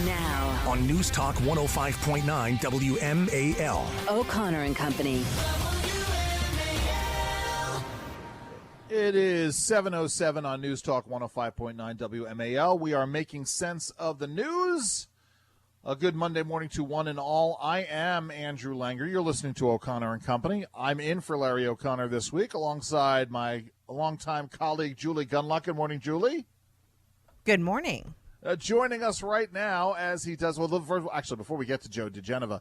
Now, on News Talk 105.9 WMAL. O'Connor and Company. It is 7:07 on News Talk 105.9 WMAL. We are making sense of the news. A good Monday morning to one and all. I am Andrew Langer. You're listening to O'Connor and Company. I'm in for Larry O'Connor this week alongside my longtime colleague, Julie Gunlock. Good morning, Julie. Good morning. Joining us right now as he does, actually, before we get to Joe diGenova,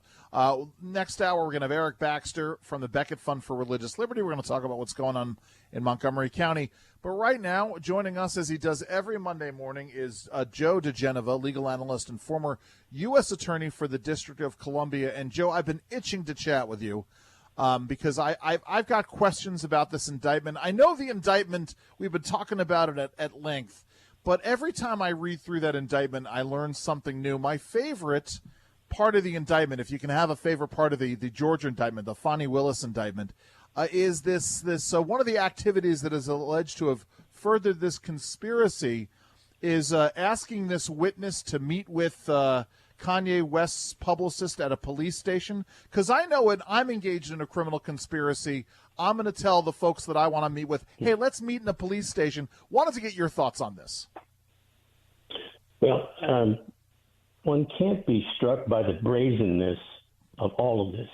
next hour we're going to have Eric Baxter from the Beckett Fund for Religious Liberty. We're going to talk about what's going on in Montgomery County. But right now, joining us as he does every Monday morning is Joe diGenova, legal analyst and former U.S. attorney for the District of Columbia. And Joe, I've been itching to chat with you because I've got questions about this indictment. I know the indictment, we've been talking about it at length. But every time I read through that indictment, I learn something new. My favorite part of the indictment, if you can have a favorite part of the Georgia indictment, the Foie Willis indictment, is this one of the activities that is alleged to have furthered this conspiracy is asking this witness to meet with Kanye West's publicist at a police station. Because I know when I'm engaged in a criminal conspiracy, I'm going to tell the folks that I want to meet with, hey, let's meet in a police station. Wanted to get your thoughts on this. Well, one can't be struck by the brazenness of all of this.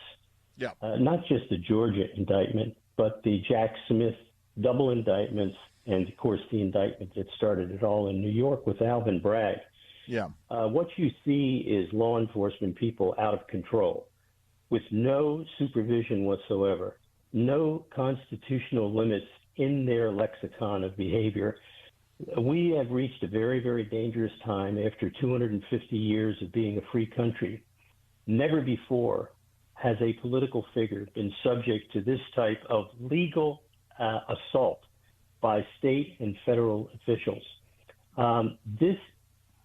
Yeah. Not just the Georgia indictment, but the Jack Smith double indictments and, of course, the indictment that started it all in New York with Alvin Bragg. Yeah. What you see is law enforcement people out of control with no supervision whatsoever, no constitutional limits in their lexicon of behavior. We have reached a very, very dangerous time after 250 years of being a free country. Never before has a political figure been subject to this type of legal assault by state and federal officials. This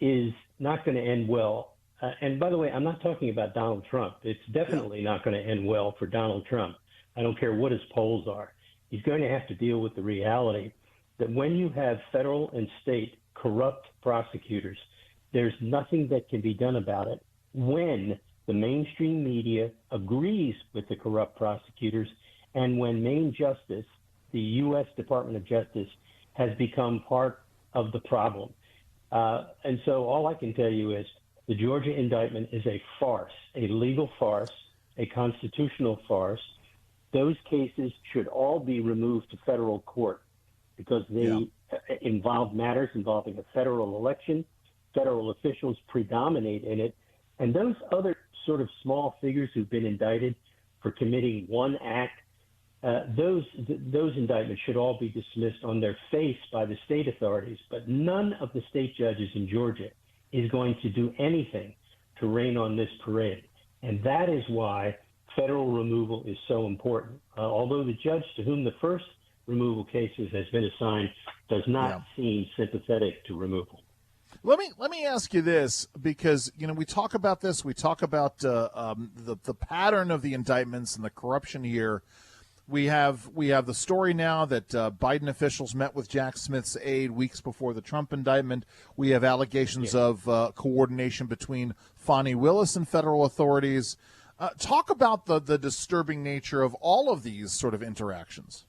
is not going to end well. And by the way, I'm not talking about Donald Trump. It's definitely not going to end well for Donald Trump. I don't care what his polls are. He's going to have to deal with the reality that when you have federal and state corrupt prosecutors, there's nothing that can be done about it when the mainstream media agrees with the corrupt prosecutors and when Main Justice, the U.S. Department of Justice, has become part of the problem. And so all I can tell you is the Georgia indictment is a farce, a legal farce, a constitutional farce. Those cases should all be removed to federal court because they involve matters involving a federal election. Federal officials predominate in it. And those other sort of small figures who've been indicted for committing one act, those indictments should all be dismissed on their face by the state authorities. But none of the state judges in Georgia is going to do anything to rain on this parade. And that is why federal removal is so important. Although the judge to whom the first removal cases has been assigned does not seem sympathetic to removal. Let me ask you this, because we talk about this. We talk about the pattern of the indictments and the corruption here. We have the story now that Biden officials met with Jack Smith's aide weeks before the Trump indictment. We have allegations of coordination between Foie Willis and federal authorities. Talk about the disturbing nature of all of these sort of interactions.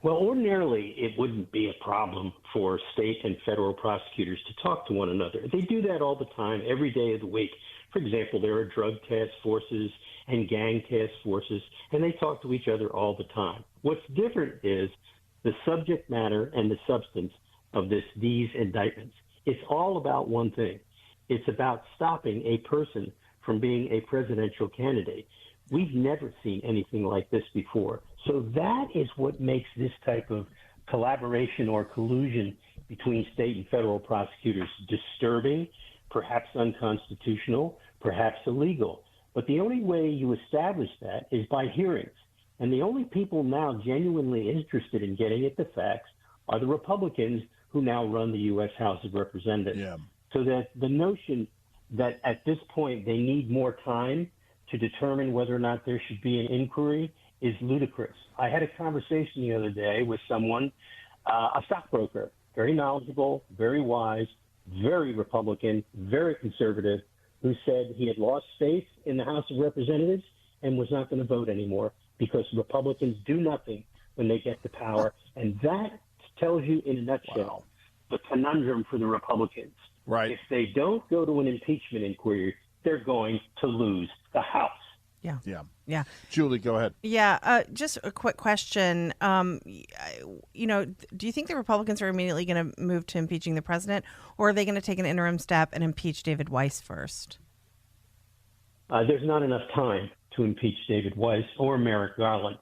Well, ordinarily, it wouldn't be a problem for state and federal prosecutors to talk to one another. They do that all the time, every day of the week. For example, there are drug task forces and gang task forces, and they talk to each other all the time. What's different is the subject matter and the substance of these indictments. It's all about one thing. It's about stopping a person from being a presidential candidate. We've never seen anything like this before. So that is what makes this type of collaboration or collusion between state and federal prosecutors disturbing, perhaps unconstitutional, perhaps illegal. But the only way you establish that is by hearings. And the only people now genuinely interested in getting at the facts are the Republicans who now run the U.S. House of Representatives. Yeah. So that the notion that at this point they need more time to determine whether or not there should be an inquiry is ludicrous. I had a conversation the other day with someone, a stockbroker, very knowledgeable, very wise, very Republican, very conservative, who said he had lost faith in the House of Representatives and was not going to vote anymore because Republicans do nothing when they get the power. And that tells you in a nutshell the conundrum for the Republicans. Right. If they don't go to an impeachment inquiry, they're going to lose the House. Yeah. Julie, go ahead. Yeah. Just a quick question. Do you think the Republicans are immediately going to move to impeaching the president, or are they going to take an interim step and impeach David Weiss first? There's not enough time to impeach David Weiss or Merrick Garland.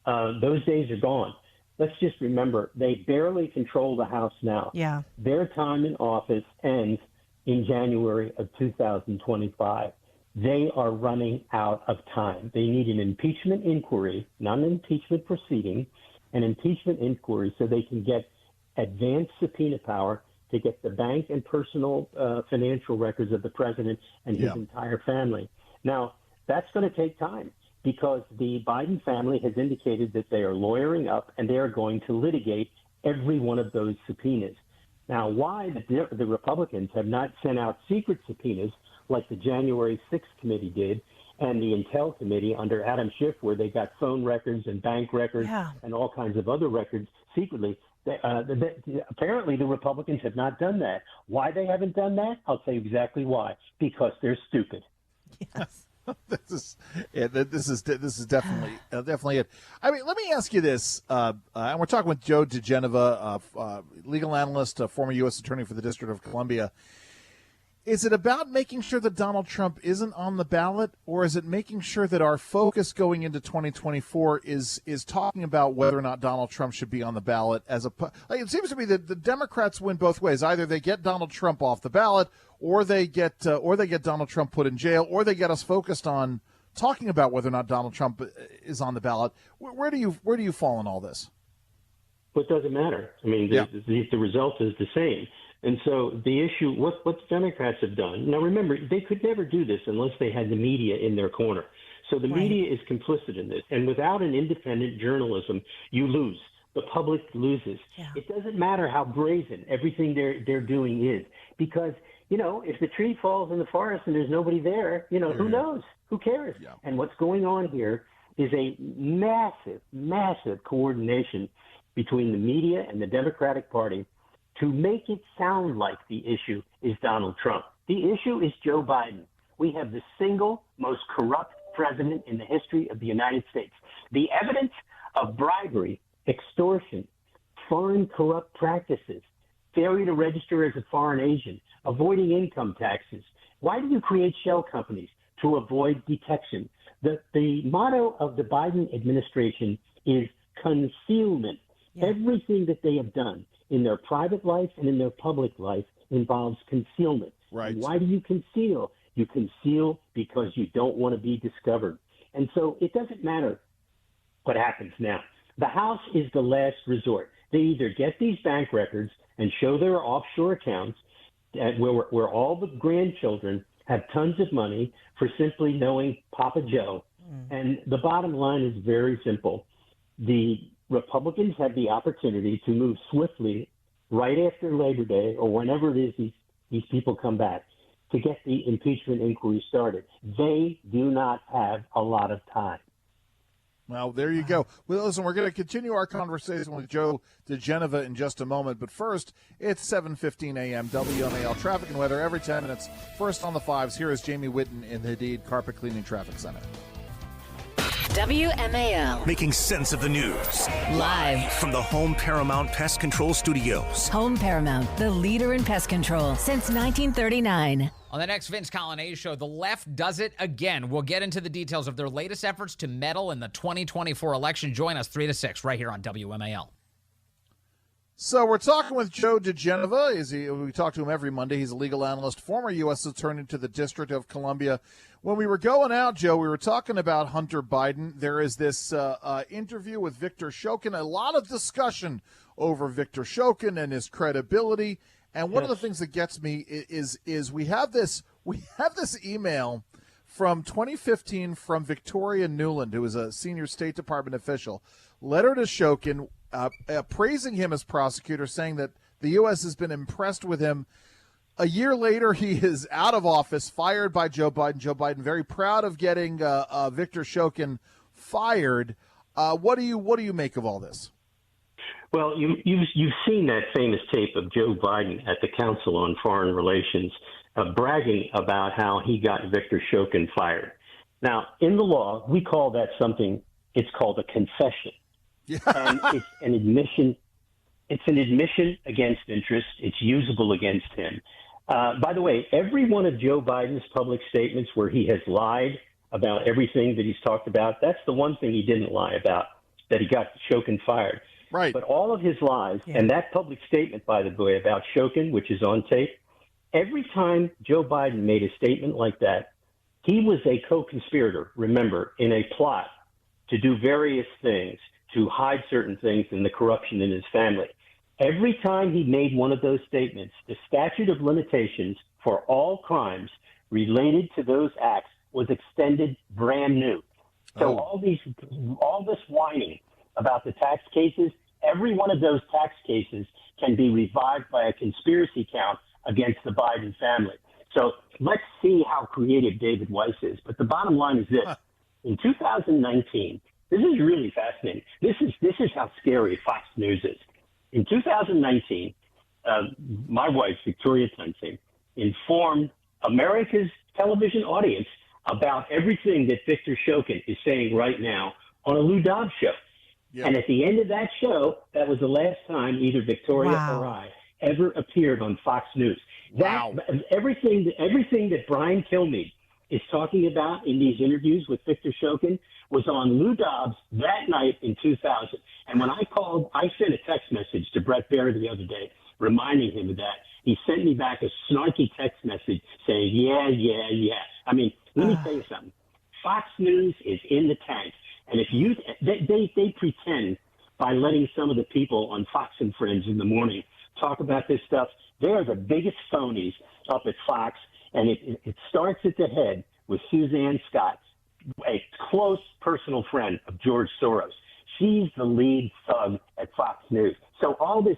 Those days are gone. Let's just remember, they barely control the House now. Yeah. Their time in office ends in January of 2025. They are running out of time. They need an impeachment inquiry, not an impeachment proceeding, an impeachment inquiry so they can get advanced subpoena power to get the bank and personal financial records of the president and his entire family. Now, that's going to take time because the Biden family has indicated that they are lawyering up and they are going to litigate every one of those subpoenas. Now, why the Republicans have not sent out secret subpoenas like the January 6th committee did and the Intel committee under Adam Schiff, where they got phone records and bank records and all kinds of other records secretly. Apparently, the Republicans have not done that. Why they haven't done that? I'll tell you exactly why. Because they're stupid. Yes. This is definitely it. I mean, let me ask you this, and we're talking with Joe diGenova, legal analyst, former U.S. attorney for the District of Columbia. Is it about making sure that Donald Trump isn't on the ballot, or is it making sure that our focus going into 2024 is talking about whether or not Donald Trump should be on the ballot? It seems to me that the Democrats win both ways. Either they get Donald Trump off the ballot, or they get Donald Trump put in jail, or they get us focused on talking about whether or not Donald Trump is on the ballot. Where do you fall in all this? Well, it doesn't matter. I mean, the result is the same. And so the issue, what the Democrats have done, now remember, they could never do this unless they had the media in their corner. So the media is complicit in this. And without an independent journalism, you lose. The public loses. Yeah. It doesn't matter how brazen everything they're doing is. Because, if the tree falls in the forest and there's nobody there, who knows? Who cares? Yeah. And what's going on here is a massive, massive coordination between the media and the Democratic Party to make it sound like the issue is Donald Trump. The issue is Joe Biden. We have the single most corrupt president in the history of the United States. The evidence of bribery, extortion, foreign corrupt practices, failure to register as a foreign agent, avoiding income taxes. Why do you create shell companies? To avoid detection. The motto of the Biden administration is concealment. Yeah. Everything that they have done in their private life and in their public life involves concealment. Right. And why do you conceal? You conceal because you don't want to be discovered. And so it doesn't matter what happens now. The House is the last resort. They either get these bank records and show their offshore accounts where all the grandchildren have tons of money for simply knowing Papa Joe. And the bottom line is very simple. The Republicans have the opportunity to move swiftly right after Labor Day or whenever it is these people come back to get the impeachment inquiry started. They do not have a lot of time. Well, there you go. Well, listen, we're going to continue our conversation with Joe diGenova in just a moment. But first, it's 7:15 a.m. WMAL traffic and weather every 10 minutes. First on the fives, here is Jamie Whitten in the Hadid Carpet Cleaning Traffic Center. WMAL. Making sense of the news. Live from the Home Paramount Pest Control Studios. Home Paramount, the leader in pest control since 1939. On the next Vince Colonnade show, the left does it again. We'll get into the details of their latest efforts to meddle in the 2024 election. Join us 3 to 6 right here on WMAL. So we're talking with Joe diGenova. We talk to him every Monday. He's a legal analyst, former U.S. attorney to the District of Columbia. When we were going out, Joe, we were talking about Hunter Biden. There is this interview with Victor Shokin, a lot of discussion over Victor Shokin and his credibility. And one of the things that gets me is we have this email from 2015 from Victoria Nuland, who is a senior State Department official, letter to Shokin, praising him as prosecutor, saying that the U.S. has been impressed with him. A year later, he is out of office, fired by Joe Biden. Joe Biden very proud of getting Victor Shokin fired. What do you make of all this? Well, you've seen that famous tape of Joe Biden at the Council on Foreign Relations bragging about how he got Victor Shokin fired. Now, in the law, we call that something. It's called a confession, and it's an admission. It's an admission against interest. It's usable against him. By the way, every one of Joe Biden's public statements where he has lied about everything that he's talked about, that's the one thing he didn't lie about, that he got Shokin fired. Right. But all of his lies, and that public statement, by the way, about Shokin, which is on tape, every time Joe Biden made a statement like that, he was a co-conspirator, remember, in a plot to do various things, to hide certain things in the corruption in his family. Every time he made one of those statements, the statute of limitations for all crimes related to those acts was extended brand new. So all this whining about the tax cases, every one of those tax cases can be revived by a conspiracy count against the Biden family. So let's see how creative David Weiss is. But the bottom line is this. In 2019, this is really fascinating. This is how scary Fox News is. In 2019, my wife, Victoria Tunson, informed America's television audience about everything that Victor Shokin is saying right now on a Lou Dobbs show. Yeah. And at the end of that show, that was the last time either Victoria or I ever appeared on Fox News. Everything that Brian Kilmeade is talking about in these interviews with Victor Shokin was on Lou Dobbs that night in 2000. And when I called, I sent a text message to Brett Baer the other day reminding him of that. He sent me back a snarky text message saying, yeah. I mean, let me tell you something. Fox News is in the tank. And if they pretend by letting some of the people on Fox and Friends in the morning talk about this stuff, they are the biggest phonies up at Fox. And it starts at the head with Suzanne Scott, a close personal friend of George Soros. She's the lead thug at Fox News. So all this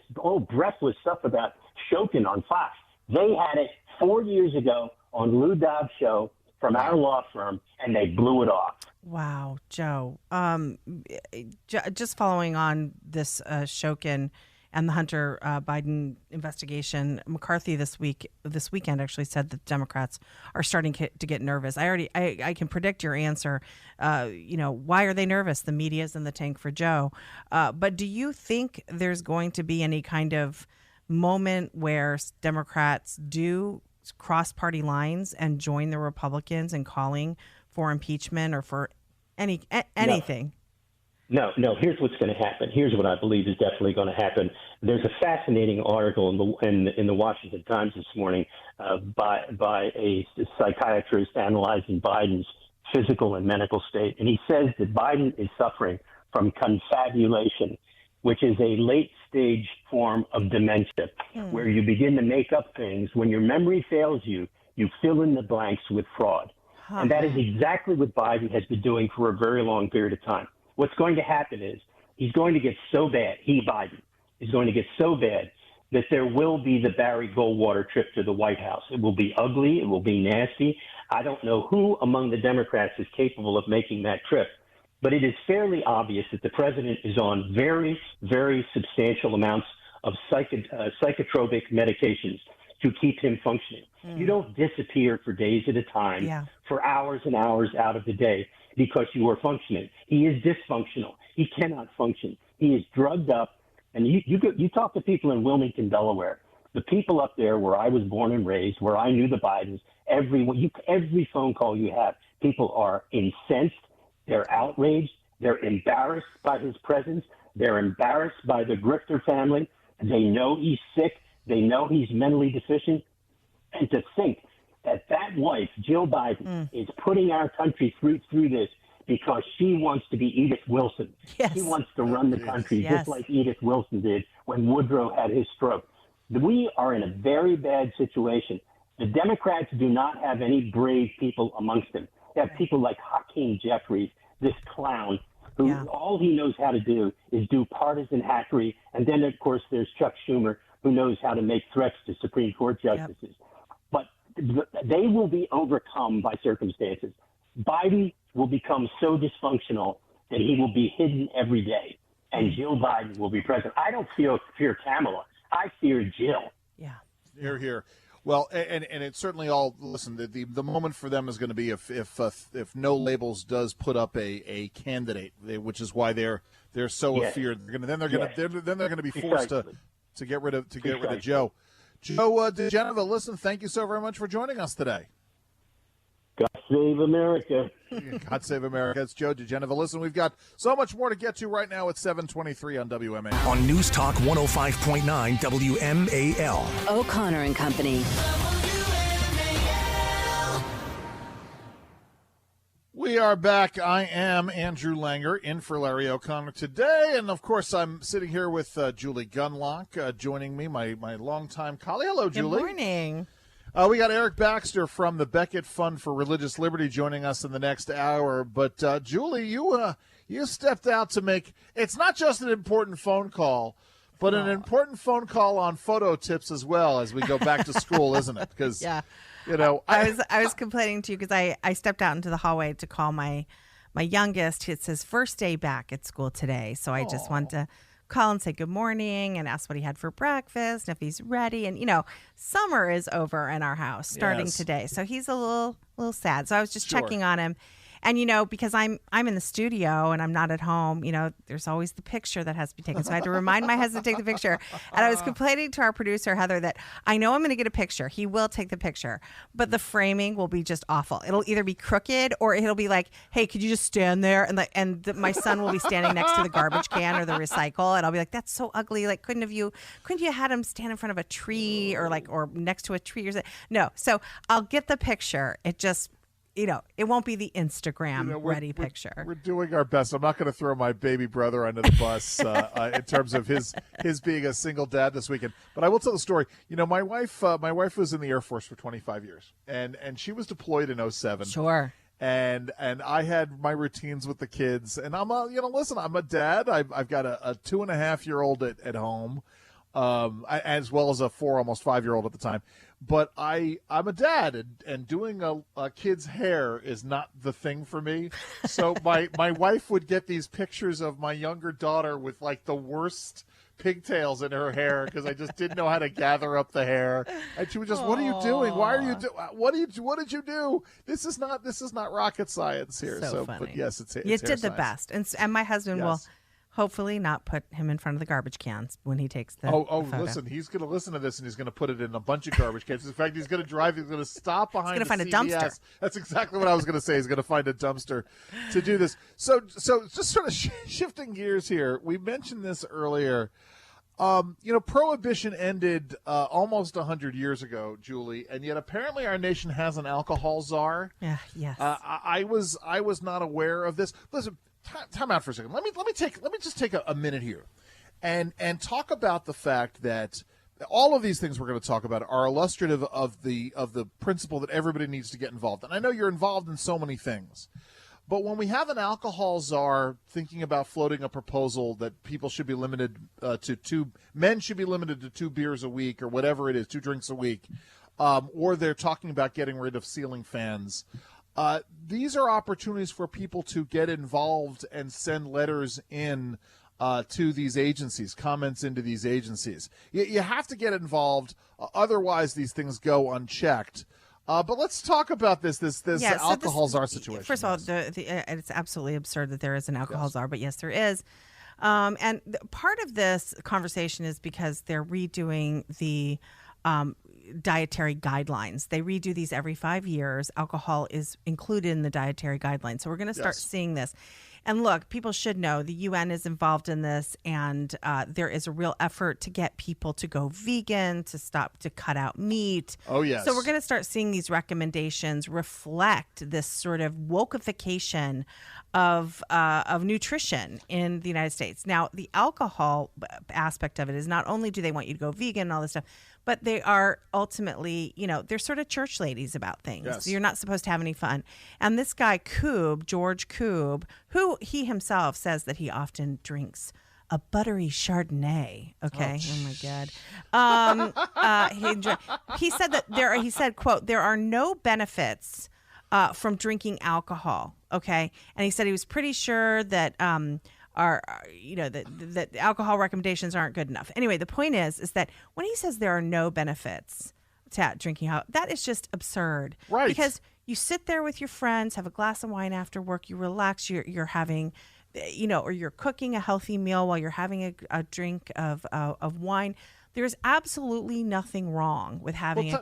breathless stuff about Shokin on Fox, they had it 4 years ago on Lou Dobbs' show from our law firm, and they blew it off. Wow, Joe. Just following on this Shokin and the Hunter Biden investigation, McCarthy this weekend actually said that Democrats are starting to get nervous. I can predict your answer. Why are they nervous? The media's in the tank for Joe. But do you think there's going to be any kind of moment where Democrats do cross party lines and join the Republicans in calling for impeachment or for anything? No. Here's what's going to happen. Here's what I believe is definitely going to happen. There's a fascinating article in the Washington Times this morning by a psychiatrist analyzing Biden's physical and mental state, and he says that Biden is suffering from confabulation, which is a late-stage form of dementia, where you begin to make up things. When your memory fails you, you fill in the blanks with fraud. And that is exactly what Biden has been doing for a very long period of time. What's going to happen is he's going to get so bad, Biden, is going to get so bad that there will be the Barry Goldwater trip to the White House. It will be ugly. It will be nasty. I don't know who among the Democrats is capable of making that trip. But it is fairly obvious that the president is on very, very substantial amounts of psychotropic medications to keep him functioning. You don't disappear for days at a time, for hours and hours out of the day because you are functioning. He is dysfunctional. He cannot function. He is drugged up. And you talk to people in Wilmington, Delaware, the people up there where I was born and raised, where I knew the Bidens, every phone call you have, people are incensed. They're outraged. They're embarrassed by his presence. They're embarrassed by the Grifter family. They know he's sick. They know he's mentally deficient. And to think that wife, Jill Biden, is putting our country through this because she wants to be Edith Wilson. Yes. She wants to run the country just like Edith Wilson did when Woodrow had his stroke. We are in a very bad situation. The Democrats do not have any brave people amongst them. They have people like Hakeem Jeffries, this clown, who all he knows how to do is do partisan hackery. And then, of course, there's Chuck Schumer, who knows how to make threats to Supreme Court justices. But they will be overcome by circumstances. Biden will become so dysfunctional that he will be hidden every day, and Jill Biden will be president. I don't fear Kamala. I fear Jill. Yeah. Here, here. Well, and it's certainly all. Listen, the moment for them is going to be if No Labels does put up a candidate, which is why they're so afeared. They're going to be forced to get rid of Joe. Joe diGenova, listen, thank you so very much for joining us today. God save America. God save America. It's Joe diGenova. Listen, we've got so much more to get to right now at 7:23 on WMAL. On News Talk 105.9 WMAL. O'Connor and Company. We are back. I am Andrew Langer in for Larry O'Connor today. And, of course, I'm sitting here with Julie Gunlock joining me, my longtime colleague. Hello, Julie. Good morning. We got Eric Baxter from the Beckett Fund for Religious Liberty joining us in the next hour. But, Julie, you stepped out to make – it's not just an important phone call, but an important phone call on photo tips as well as we go back to school, isn't it? Because, you know – I was complaining to you because I stepped out into the hallway to call my youngest. It's his first day back at school today. So I just wanted to – call and say good morning and ask what he had for breakfast and if he's ready. And, summer is over in our house starting today. So he's a little sad. So I was just checking on him. And, because I'm in the studio and I'm not at home, there's always the picture that has to be taken. So I had to remind my husband to take the picture. And I was complaining to our producer, Heather, that I know I'm going to get a picture. He will take the picture. But the framing will be just awful. It'll either be crooked or it'll be like, hey, could you just stand there? And my son will be standing next to the garbage can or the recycle. And I'll be like, that's so ugly. Like, couldn't you had him stand in front of a tree or next to a tree or something? No. So I'll get the picture. It just... it won't be the Instagram-ready picture. We're doing our best. I'm not going to throw my baby brother under the bus in terms of his being a single dad this weekend. But I will tell the story. My wife was in the Air Force for 25 years, and she was deployed in 2007. Sure. And I had my routines with the kids, and I'm a dad. I've got a 2.5-year-old at home, as well as a 4, almost 5-year-old at the time. But I'm a dad, and doing a kid's hair is not the thing for me. So my wife would get these pictures of my younger daughter with like the worst pigtails in her hair because I just didn't know how to gather up the hair. And she was just, "What are you doing? Why are you what did you do? This is not rocket science here." So funny. But yes, it's you did the science. best, and my husband will hopefully not put him in front of the garbage cans when he takes the photo. Listen, he's going to listen to this and he's going to put it in a bunch of garbage cans. In fact, he's going to stop behind he's going to find CVS. a dumpster. That's exactly what I was going to say. He's going to find a dumpster to do this. So just sort of shifting gears here. We mentioned this earlier. Prohibition ended almost 100 years ago, Julie, and yet apparently our nation has an alcohol czar. Yeah, yes. I was not aware of this. Listen, time out for a second. Let me just take a minute here, and talk about the fact that all of these things we're going to talk about are illustrative of the principle that everybody needs to get involved. And I know you're involved in so many things, but when we have an alcohol czar thinking about floating a proposal that people should be limited men should be limited to 2 beers a week or whatever it is, 2 drinks a week, or they're talking about getting rid of ceiling fans. These are opportunities for people to get involved and send letters in to these agencies, comments into these agencies. You have to get involved, otherwise these things go unchecked. But let's talk about this alcohol czar situation. First of all, it's absolutely absurd that there is an alcohol czar, but yes, there is. And part of this conversation is because they're redoing the dietary guidelines. They redo these every 5 years. Alcohol is included in the dietary guidelines. So we're going to start seeing this. And look, people should know the UN is involved in this, and there is a real effort to get people to go vegan, to cut out meat. Oh, yes. So we're going to start seeing these recommendations reflect this sort of wokeification of nutrition in the United States. Now, the alcohol aspect of it is not only do they want you to go vegan and all this stuff, but they are ultimately, they're sort of church ladies about things. Yes. So you're not supposed to have any fun. And this guy, George Koob, who he himself says that he often drinks a buttery Chardonnay. Okay. Oh my God. He said that he said, quote, there are no benefits from drinking alcohol. Okay. And he said he was pretty sure that, that alcohol recommendations aren't good enough. Anyway, the point is that when he says there are no benefits to drinking alcohol, that is just absurd. Right. Because you sit there with your friends, have a glass of wine after work, you relax, you're having, or you're cooking a healthy meal while you're having a drink of wine. There's absolutely nothing wrong with having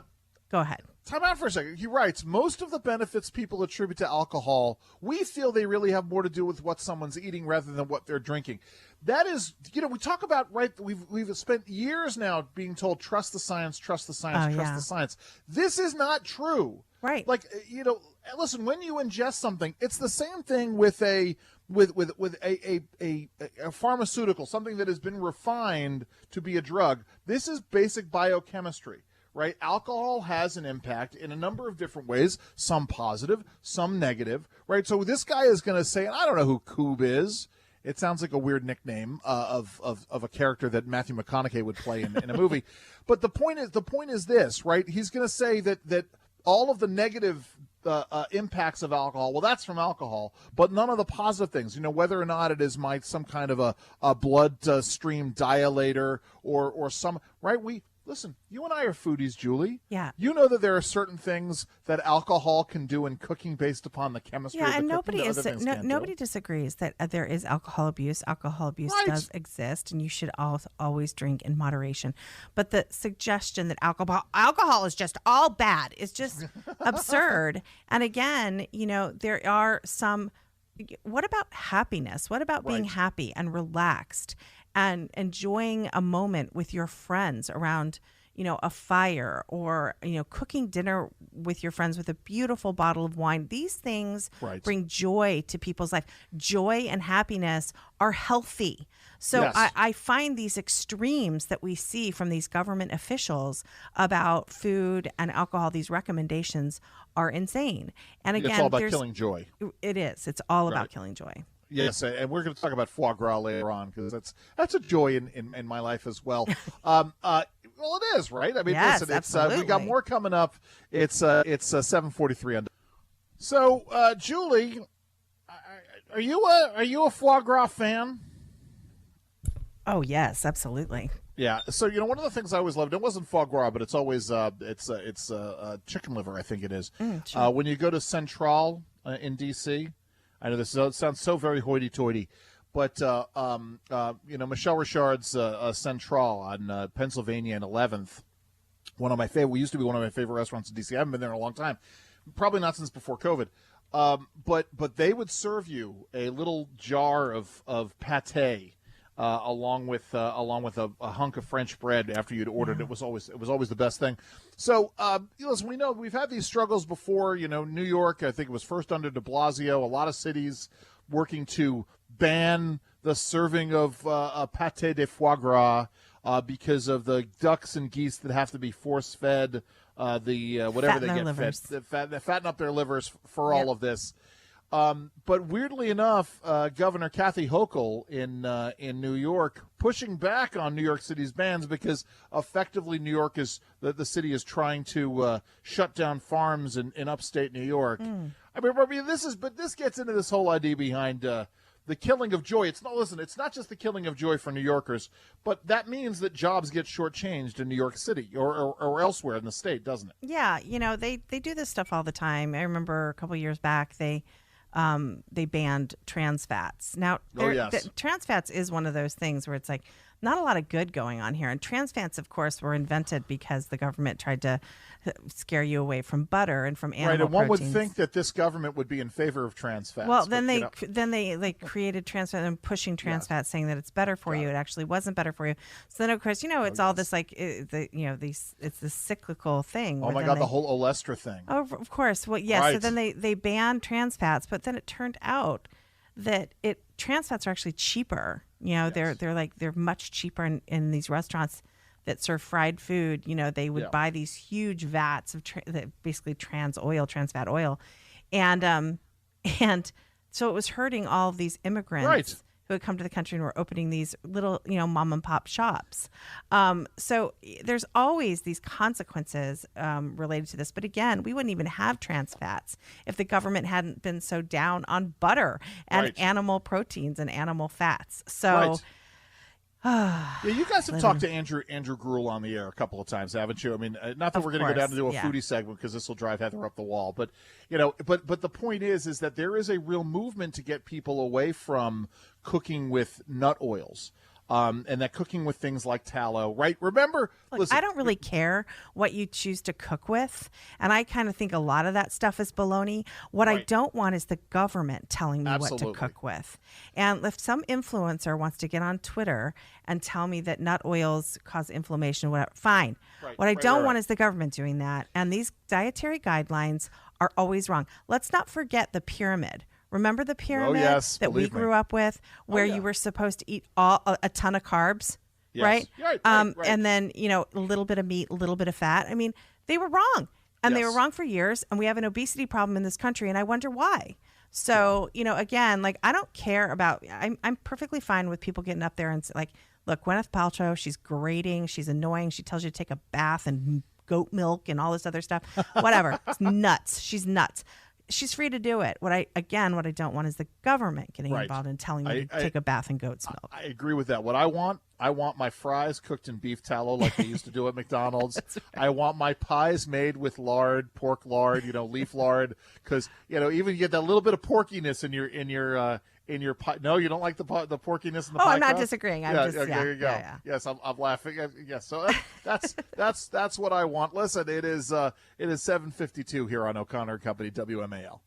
Go ahead. Time out for a second. He writes, most of the benefits people attribute to alcohol, we feel they really have more to do with what someone's eating rather than what they're drinking. That is, we talk about, right, we've spent years now being told, trust the science, trust the science, trust the science. This is not true. Right. Like, listen, when you ingest something, it's the same thing with a pharmaceutical, something that has been refined to be a drug. This is basic biochemistry. Right? Alcohol has an impact in a number of different ways, some positive, some negative, right? So this guy is going to say, and I don't know who Coob is. It sounds like a weird nickname of a character that Matthew McConaughey would play in a movie. But the point is this, right? He's going to say that all of the negative impacts of alcohol, well, that's from alcohol, but none of the positive things, whether or not it is some kind of a blood stream dilator or some, right? Listen, you and I are foodies, Julie. Yeah. You know that there are certain things that alcohol can do in cooking based upon the chemistry of the and cooking nobody disagrees that there is alcohol abuse. Alcohol abuse does exist, and you should always drink in moderation. But the suggestion that alcohol is just all bad is just absurd. And again, there are some. What about happiness? What about being happy and relaxed and enjoying a moment with your friends around, a fire, or, cooking dinner with your friends with a beautiful bottle of wine? These things bring joy to people's life. Joy and happiness are healthy. So yes. I find these extremes that we see from these government officials about food and alcohol, these recommendations, are insane. And again, it's all about killing joy. It is. It's all about killing joy. Yes, and we're going to talk about foie gras later on, because that's a joy in my life as well. Well, it is, right? I mean, yes, listen, absolutely. We got more coming up. It's 7:43 on. So, Julie, are you a foie gras fan? Oh yes, absolutely. Yeah. So one of the things I always loved, it wasn't foie gras, but it's always it's chicken liver, I think it is. Sure. When you go to Central in D.C., I know this sounds so very hoity-toity, but Michelle Richard's Central on Pennsylvania and 11th, used to be one of my favorite restaurants in D.C. I haven't been there in a long time, probably not since before COVID. But they would serve you a little jar of pâté. Along with a hunk of French bread after you'd ordered. It was always the best thing. So listen, we know we've had these struggles before. New York, I think it was first under de Blasio. A lot of cities working to ban the serving of pâté de foie gras because of the ducks and geese that have to be force fed whatever they get fed. They fatten up their livers for all of this. But weirdly enough, Governor Kathy Hochul in New York pushing back on New York City's bans, because effectively New York the city is trying to shut down farms in upstate New York. I mean, this gets into this whole idea behind the killing of joy. It's not just the killing of joy for New Yorkers, but that means that jobs get shortchanged in New York City or elsewhere in the state, doesn't it? Yeah, they do this stuff all the time. I remember a couple of years back they banned trans fats. Now, trans fats is one of those things where it's like not a lot of good going on here. And trans fats, of course, were invented because the government tried to scare you away from butter and from animal proteins. Right, and one proteins. would think that this government would be in favor of trans fats. Well, then they created trans fats and pushing trans fats, saying that it's better for you. It actually wasn't better for you. So then, of course, it's all this it's this cyclical thing. Oh my God, the whole Olestra thing. Oh, of course. Well, yes. Right. So then they banned trans fats, but then it turned out that trans fats are actually cheaper. They're much cheaper in these restaurants that serve fried food. They would buy these huge vats of basically trans fat oil, and so it was hurting all of these immigrants who had come to the country and were opening these little, mom and pop shops. So there's always these consequences related to this. But again, we wouldn't even have trans fats if the government hadn't been so down on butter and animal proteins and animal fats. So. Yeah, you guys have talked to Andrew Gruel on the air a couple of times, haven't you? I mean, not that we're going to go down to do a foodie segment because this will drive Heather up the wall, but but the point is that there is a real movement to get people away from cooking with nut oils. And that cooking with things like tallow, right? Remember, listen, I don't really care what you choose to cook with. And I kind of think a lot of that stuff is baloney. What I don't want is the government telling me what to cook with. And if some influencer wants to get on Twitter and tell me that nut oils cause inflammation, whatever, fine. What I don't want is the government doing that. And these dietary guidelines are always wrong. Let's not forget the pyramid. Remember the pyramid that we grew up with, where you were supposed to eat a ton of carbs, right? Right. And then, a little bit of meat, a little bit of fat. I mean, they were wrong. And they were wrong for years. And we have an obesity problem in this country. And I wonder why. So, again, I don't care about, I'm perfectly fine with people getting up there and look, Gwyneth Paltrow, she's grating. She's annoying. She tells you to take a bath and goat milk and all this other stuff. Whatever. It's nuts. She's nuts. She's free to do it. What I don't want is the government getting involved and telling me to take a bath in goat's milk. I agree with that. What I want my fries cooked in beef tallow like they used to do at McDonald's. I want my pies made with lard, pork lard, leaf lard, because even you get that little bit of porkiness in your pie. No, you don't like the porkiness in the pie. I'm not disagreeing. There you go. Yeah. Yes, I'm laughing. Yes, so that's what I want. Listen, it is 7:52 here on O'Connor & Company WMAL.